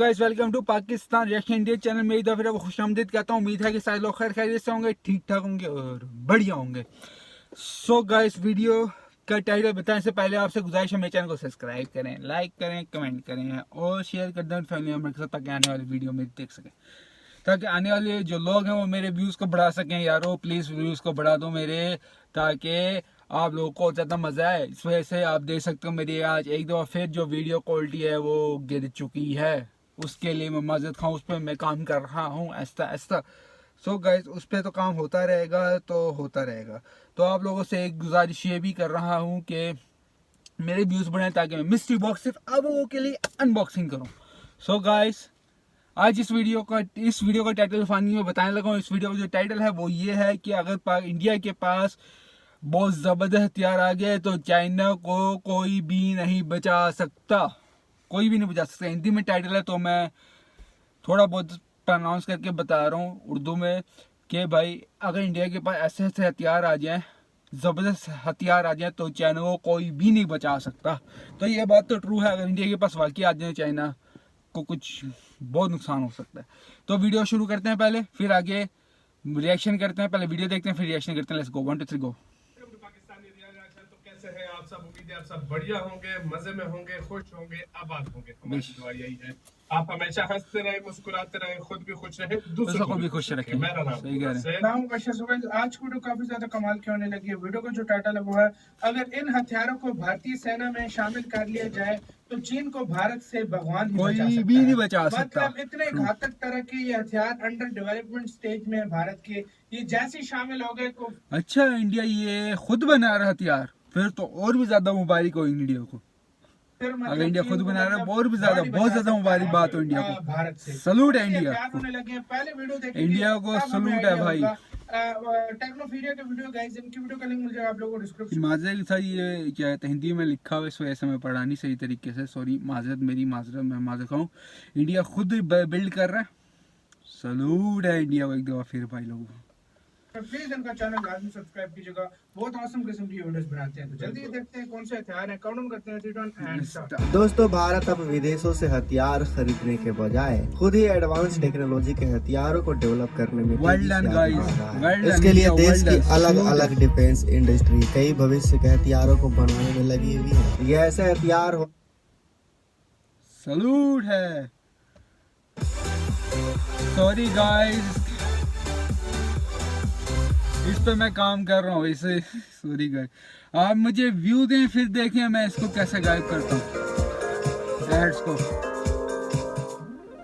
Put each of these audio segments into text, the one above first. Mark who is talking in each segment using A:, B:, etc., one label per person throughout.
A: Guys, welcome to Pakistan reaction India channel में एक दफा फिर खुशामदीद कहता हूँ। उम्मीद है कि सारे लोग खैर खैरियत से होंगे, ठीक ठाक होंगे और बढ़िया होंगे। सो गाइस, वीडियो का टाइटल बताने से पहले आपसे गुजारिश है मेरे चैनल को सब्सक्राइब करें, लाइक करें, कमेंट करें और शेयर कर दें फैमिली मेम्बर के साथ, ताकि आने वाली वीडियो मेरी देख सकें, ताकि आने वाले जो लोग हैं वो मेरे व्यूज़ को बढ़ा सकें। यारो प्लीज़ व्यूज़ को बढ़ा दो मेरे, ताकि आप लोगों को ज़्यादा मज़ा आए। इस वजह से आप देख सकते हो मेरी आज एक दफ़ा फिर जो वीडियो क्वालिटी है वो गिर चुकी है। उसके लिए मैं माज़रत खाऊं, उस पर मैं काम कर रहा हूँ ऐसा ऐसा। सो गाइस, उस पर तो काम होता रहेगा तो होता रहेगा। तो आप लोगों से एक गुजारिश ये भी कर रहा हूँ कि मेरे व्यूज़ बढ़ाएं, ताकि मैं मिस्ट्री बॉक्स सिर्फ आप लोगों के लिए अनबॉक्सिंग करूँ। सो गाइस, आज इस वीडियो का टाइटल फानी में बताने लगा हूँ। इस वीडियो का जो टाइटल है वो ये है कि अगर इंडिया के पास बहुत ज़बरदस्त हथियार आ गए तो चाइना को कोई भी नहीं बचा सकता, कोई भी नहीं बचा सकता। हिंदी में टाइटल है तो मैं थोड़ा बहुत प्रोनाउंस करके बता रहा हूँ उर्दू में कि भाई अगर इंडिया के पास ऐसे ऐसे हथियार आ जाएं, ज़बरदस्त हथियार आ जाए, तो चाइना को कोई भी नहीं बचा सकता। तो ये बात तो ट्रू है, अगर इंडिया के पास वाकई आ जाए चाइना को कुछ बहुत नुकसान हो सकता है। तो वीडियो शुरू करते हैं पहले, फिर आगे रिएक्शन करते हैं। पहले वीडियो देखते हैं फिर रिएक्शन करते हैं। लेट्स गो, 1 2 3 गो।
B: तो कैसे हैं आप सब? उम्मीद है आप सब बढ़िया होंगे, मजे में होंगे, खुश होंगे, आबाद होंगे। हमारी दुआ यही है आप हमेशा हंसते रहे, मुस्कुराते रहे, खुद भी खुश रहे, दूसरों को भी खुश रखें। मेरा नाम
C: आज की वीडियो काफी ज्यादा कमाल की होने लगी है। वीडियो का जो टाइटल है वो है, अगर इन हथियारों को भारतीय सेना में शामिल कर लिया जाए तो चीन को भारत से भगवान
A: कोई भी नहीं बचा सकता।
C: मतलब इतने घातक तरह के ये हथियार अंडर डेवलपमेंट स्टेज में है भारत के, ये जैसे शामिल हो गए को
A: अच्छा, इंडिया ये खुद बना रहा हथियार, फिर तो और भी ज्यादा मुबारक हो इंडिया को। अगर इंडिया खुद बना रहा है और भी ज्यादा, बहुत ज्यादा मुबारक बात हो इंडिया को।
C: भारत से
A: सलूट है इंडिया को,
C: पहले वीडियो देखिए,
A: इंडिया को सलूट है भाई।
C: टेक्नोफीरिया के वीडियो गाइस, इनकी वीडियो का लिंक मिल जाएगा आप लोगों को डिस्क्रिप्शन।
A: माजरत था, ये क्या है हिंदी में लिखा हुआ, इस वजह से मैं पढ़ा नहीं सही तरीके से, सॉरी, माजरत, मेरी माजरत, मैं माजरत हूँ। इंडिया खुद बिल्ड कर रहा है, सलूट है इंडिया को एक दफा फिर भाई लोगों।
C: प्लीज इनका चैनल लाजमी सब्सक्राइब कीजिएगा, बहुत औसम किस्म की वीडियोस बनाते हैं। तो जल्दी देखते हैं कौन से हथियार हैं, काउंट करते हैं 3 2 1 एंड स्टार्ट।
D: दोस्तों, भारत अब विदेशों से हथियार खरीदने के बजाय खुद ही एडवांस टेक्नोलॉजी के हथियारों को डेवलप करने में तेजी से आगे बढ़ रहा है। इसके लिए देश की अलग अलग डिफेंस इंडस्ट्री कई भविष्य के हथियारों को बनाने में लगी हुई है। ये ऐसे हथियार हो,
A: सलूट है। सॉरी गाइस, इस पे मैं काम कर रहा हूँ, इसे सॉरी गाइस। आप मुझे व्यू दें फिर देखें मैं इसको कैसे गायब करता हूँ, एड्स को।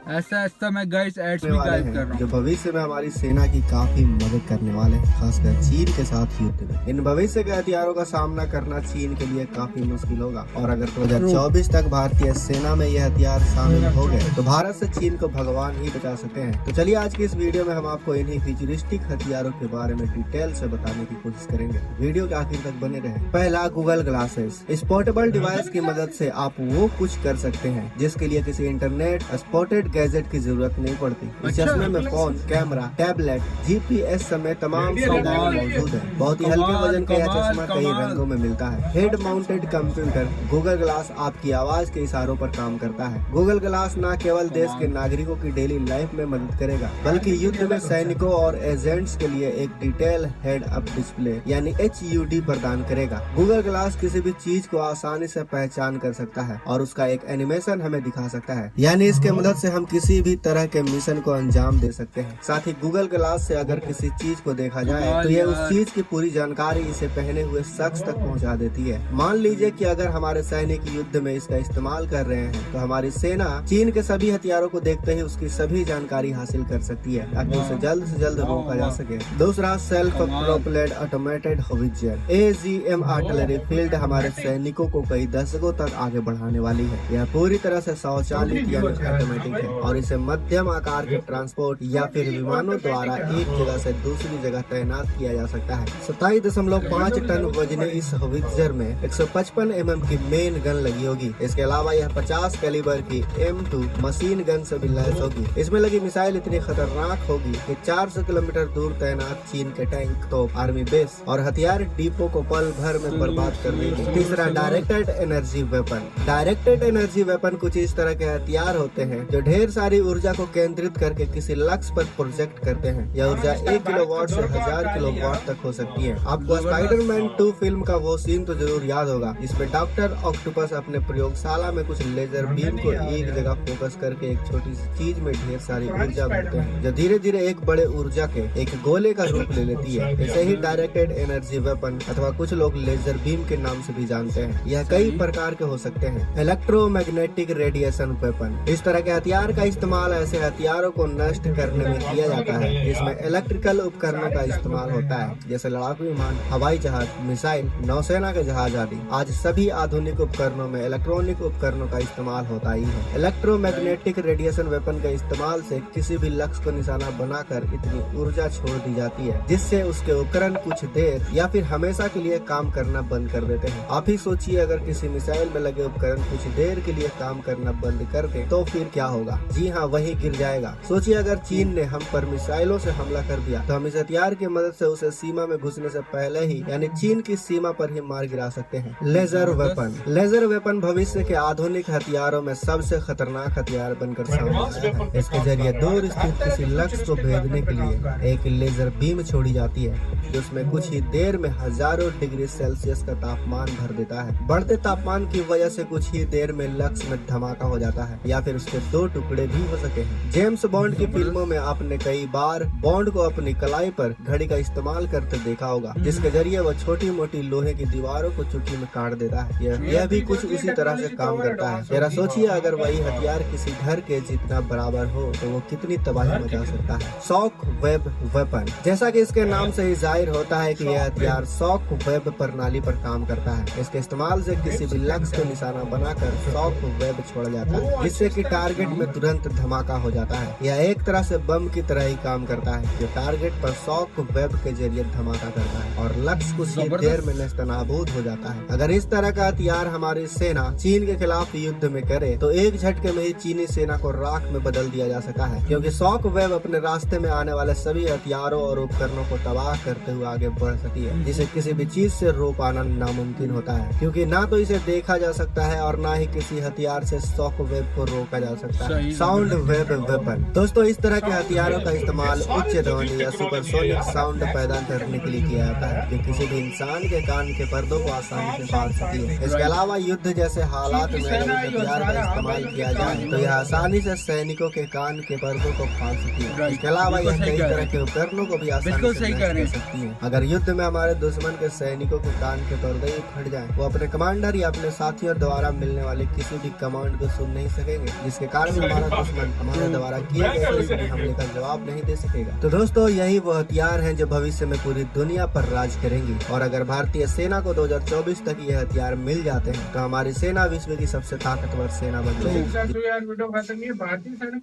A: ऐसा ऐसा मैं गाइस एड्स भी गायब कर रहा हूँ,
D: जो भविष्य में हमारी सेना की काफी मदद करने वाले हैं, खासकर चीन के साथ युद्ध में। इन भविष्य के हथियारों का सामना करना चीन के लिए काफी मुश्किल होगा, और अगर 2024 तक भारतीय सेना में ये हथियार शामिल हो गए तो भारत से चीन को भगवान ही बचा सकते हैं। तो चलिए आज की इस वीडियो में हम आपको इन्हीं फ्यूचरिस्टिक हथियारों के बारे में डिटेल से बताने की कोशिश करेंगे। वीडियो के आखिर तक बने रहे। पहला, गूगल ग्लासेस। इस पोर्टेबल डिवाइस की मदद से आप वो कुछ कर सकते हैं जिसके लिए किसी इंटरनेट स्पॉटेड गैजेट की जरूरत नहीं पड़ती। इस चश्मे में फोन, कैमरा, टैबलेट, जीपीएस समेत तमाम सुविधाएं मौजूद है। बहुत ही हल्के वजन का यह चश्मा कई रंगों में मिलता है। Head mounted computer Google glass आपकी आवाज के इशारों पर काम करता है। गूगल ग्लास न केवल देश के नागरिकों की डेली लाइफ में मदद करेगा, बल्कि युद्ध में सैनिकों और एजेंट्स के लिए एक डिटेल हेड अप डिस्प्ले यानी HUD प्रदान करेगा। गूगल ग्लास किसी भी चीज को आसानी से पहचान कर सकता है और उसका एक एनिमेशन हमें दिखा सकता है, यानी इसके मदद से हम किसी भी तरह के मिशन को अंजाम दे सकते हैं। साथ ही गूगल ग्लास से अगर किसी चीज को देखा जाए तो ये उस चीज की पूरी जानकारी इसे पहने हुए शख्स तक पहुंचा देती है। मान लीजिए कि अगर हमारे सैनिक युद्ध में इसका इस्तेमाल कर रहे हैं तो हमारी सेना चीन के सभी हथियारों को देखते ही उसकी सभी जानकारी हासिल कर सकती है, ताकि उसे जल्द से जल्द रोका जा सके। दूसरा, self propelled automated howitzer AGM artillery field हमारे सैनिकों को कई दशकों तक आगे बढ़ाने वाली है। यह पूरी तरह से स्वचालित यानी ऑटोमेटिक है और इसे मध्यम आकार के ट्रांसपोर्ट या फिर विमानों द्वारा एक जगह से दूसरी जगह तैनात किया जा सकता है। 27.5 टन वजनी इस होवित्जर में 155 mm की मेन गन लगी होगी। इसके अलावा यह 50 कैलिबर की M2 मशीन गन से भी लैस होगी। इसमें लगी मिसाइल इतनी खतरनाक होगी कि 400 किलोमीटर दूर तैनात चीन के टैंक, तोप, आर्मी बेस और हथियार डिपो को पल भर में बर्बाद कर देगी। तीसरा, directed energy weapon. Directed energy weapon कुछ इस तरह के हथियार होते हैं जो ढेर ढेर सारी ऊर्जा को केंद्रित करके किसी लक्ष्य पर प्रोजेक्ट करते हैं। यह ऊर्जा 1 किलोवाट से 1000 किलोवाट तक हो सकती है। आपको स्पाइडरमैन 2 फिल्म का वो सीन तो जरूर याद होगा जिसमें डॉक्टर ऑक्टोपस अपने प्रयोगशाला में कुछ लेजर बीम को एक जगह फोकस करके एक छोटी सी चीज में ढेर सारी ऊर्जा भरते हैं जो धीरे धीरे एक बड़े ऊर्जा के एक गोले का रूप ले लेती है। इसे ही डायरेक्टेड एनर्जी वेपन अथवा कुछ लोग लेजर बीम के नाम से भी जानते हैं। यह कई प्रकार के हो सकते हैं। इलेक्ट्रोमैग्नेटिक रेडिएशन वेपन, इस तरह के हथियार का इस्तेमाल ऐसे हथियारों को नष्ट करने में किया जाता है जिसमें इलेक्ट्रिकल उपकरणों का इस्तेमाल होता है, जैसे लड़ाकू विमान, हवाई जहाज, मिसाइल, नौसेना के जहाज आदि। आज सभी आधुनिक उपकरणों में इलेक्ट्रॉनिक उपकरणों का इस्तेमाल होता ही है। इलेक्ट्रोमैग्नेटिक रेडिएशन वेपन के इस्तेमाल से किसी भी लक्ष्य को निशाना बनाकर इतनी ऊर्जा छोड़ दी जाती है जिससे उसके उपकरण कुछ देर या फिर हमेशा के लिए काम करना बंद कर देते हैं। आप ही सोचिए, अगर किसी मिसाइल में लगे उपकरण कुछ देर के लिए काम करना बंद कर दे तो फिर क्या होगा? जी हाँ, वही गिर जाएगा। सोचिए, अगर चीन ने हम पर मिसाइलों से हमला कर दिया तो हम इस हथियार की मदद से उसे सीमा में घुसने से पहले ही यानी चीन की सीमा पर ही मार गिरा सकते हैं। लेजर वेपन, लेजर वेपन भविष्य के आधुनिक हथियारों में सबसे खतरनाक हथियार बनकर सामने आया है। इसके जरिए दूर स्थित किसी लक्ष्य को भेदने के लिए एक लेजर बीम छोड़ी जाती है जिसमें कुछ ही देर में हजारों डिग्री सेल्सियस का तापमान भर देता है। बढ़ते तापमान की वजह से कुछ ही देर में लक्ष्य में धमाका हो जाता है या फिर उसके 2 टुकड़े भी हो सके हैं। जेम्स बॉन्ड की फिल्मों में आपने कई बार बॉन्ड को अपनी कलाई पर घड़ी का इस्तेमाल करते देखा होगा जिसके जरिए वह छोटी मोटी लोहे की दीवारों को चुटकी में काट देता है। यह भी कुछ उसी तरह से काम करता है। जरा सोचिए, अगर वही हथियार किसी घर के जितना बराबर हो तो वो कितनी तबाही मचा सकता है। शॉक वेब वेपन, जैसा कि इसके नाम से ही जाहिर होता है कि यह हथियार शॉक वेब प्रणाली पर काम करता है। इसके इस्तेमाल से किसी भी लक्ष्य को निशाना बनाकर शॉक वेब छोड़ा जाता है जिससे कि टारगेट में तुरंत धमाका हो जाता है। यह एक तरह से बम की तरह ही काम करता है जो टारगेट पर शॉक वेब के जरिए धमाका करता है और लक्ष्य कुछ ही देर में नेस्तनाबूद हो जाता है। अगर इस तरह का हथियार हमारी सेना चीन के खिलाफ युद्ध में करे तो एक झटके में ही चीनी सेना को राख में बदल दिया जा सका है, क्योंकि शॉक वेब अपने रास्ते में आने वाले सभी हथियारों और उपकरणों को तबाह करते हुए आगे बढ़ सकती है, जिसे किसी भी चीज से रोक पाना नामुमकिन होता है, क्योंकि ना तो इसे देखा जा सकता है और ना ही किसी हथियार से शॉक वेब को रोका जा सकता है। साउंड वेब वेपन, दोस्तों इस तरह के हथियारों का इस्तेमाल उच्च ध्वनि या सुपरसोनिक साउंड पैदा करने के लिए किया जाता है जो किसी भी इंसान के कान के पर्दों को आसानी से फाड़ सकती है। इसके अलावा युद्ध जैसे हालात में अगर हथियार का इस्तेमाल किया जाए तो यह आसानी से सैनिकों के कान के पर्दों को फाड़ सकती है। इसके अलावा यह कई तरह के उपकरणों को भी आसानी से नष्ट कर सकती है। अगर युद्ध में हमारे दुश्मन के सैनिकों के कान के पर्दे ही फट जाएं, वो अपने कमांडर या अपने साथियों द्वारा मिलने वाले किसी भी कमांड को सुन नहीं सकेंगे, जिसके कारण हमारा दुश्मन हमारे द्वारा किए गए किसी भी हमले का जवाब नहीं दे सकेगा। तो दोस्तों यही वो हथियार हैं जो भविष्य में पूरी दुनिया पर राज करेंगी और अगर भारतीय सेना को 2024 तक ये हथियार मिल जाते हैं तो हमारी सेना विश्व की सबसे ताकतवर सेना बन जाएगी।
C: यार वीडियो खत्म नहीं है, भारतीय सेना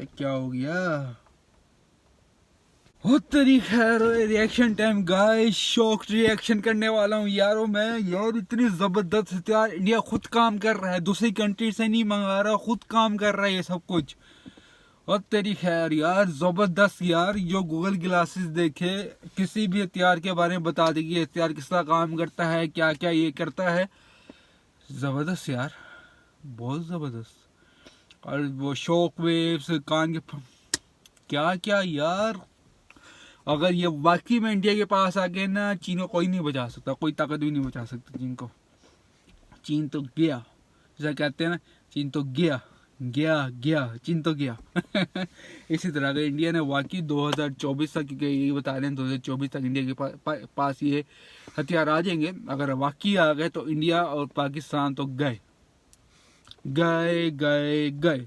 A: क्या हो गया? हो तेरी खैर, reaction time guys, shock reaction करने वाला हूँ यारो मैं। यार इतनी जबरदस्त हथियार इंडिया खुद काम कर रहा है, दूसरी कंट्री से नहीं मंगा रहा, खुद काम कर रहा है ये सब कुछ। और तेरी खैर यार जबरदस्त यार, जो गूगल ग्लासेस देखे किसी भी हथियार के बारे में बता देगी हथियार किस तरह काम करता है, क्या क्या ये करता है। जबरदस्त यार, बहुत जबरदस्त। और वो शॉक वेव्स कान के क्या क्या यार, अगर ये वाकई में इंडिया के पास आ गए ना, चीन को कोई नहीं बचा सकता, कोई ताकत भी नहीं बचा सकती चीन को। चीन तो गया, जैसा कहते हैं ना, चीन तो गया गया गया, चीन तो गया। इसी तरह अगर इंडिया ने वाकई 2024 तक, क्योंकि ये बता रहे हैं 2024 तक इंडिया के पास ये हथियार आ जाएंगे, अगर वाकई आ गए तो इंडिया और पाकिस्तान तो गए गए गए गए,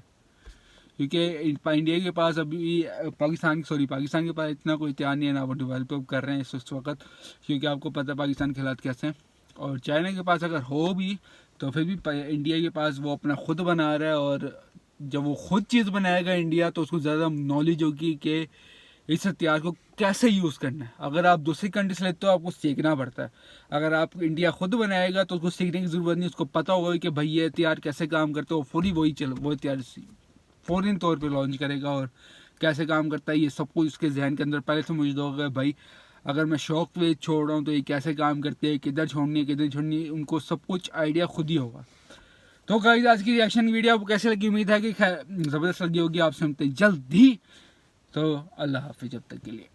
A: क्योंकि इंडिया के पास अभी पाकिस्तान के पास इतना कोई हथियार नहीं है ना, वो डेवलप कर रहे हैं इस वक्त, क्योंकि आपको पता है पाकिस्तान के हालात कैसे हैं। और चाइना के पास अगर हो भी तो फिर भी इंडिया के पास वो अपना खुद बना रहा है, और जब वो खुद चीज़ बनाएगा इंडिया तो उसको ज़्यादा नॉलेज होगी कि इस हथियार को कैसे यूज़ करना है। अगर आप दूसरी कंट्री से लेते हो आपको सीखना पड़ता है, अगर आप इंडिया खुद बनाएगा तो उसको सीखने की ज़रूरत नहीं, उसको पता होगा कि भाई ये हथियार कैसे काम करते हो, पूरी वो हथियार फ़ौरन तौर पे लॉन्च करेगा और कैसे काम करता है ये सब कुछ उसके जहन के अंदर पहले से मौजूद होगा। भाई अगर मैं शॉक वेव छोड़ रहा हूँ तो ये कैसे काम करते हैं, किधर छोड़नी है किधर छोड़नी है, उनको सब कुछ आइडिया खुद ही होगा। तो गाइस आज की रिएक्शन वीडियो आपको कैसे लगी, उम्मीद है कि जबरदस्त लगी होगी। आप सुनते जल्द ही, तो अल्लाह हाफिज जब तक के लिए।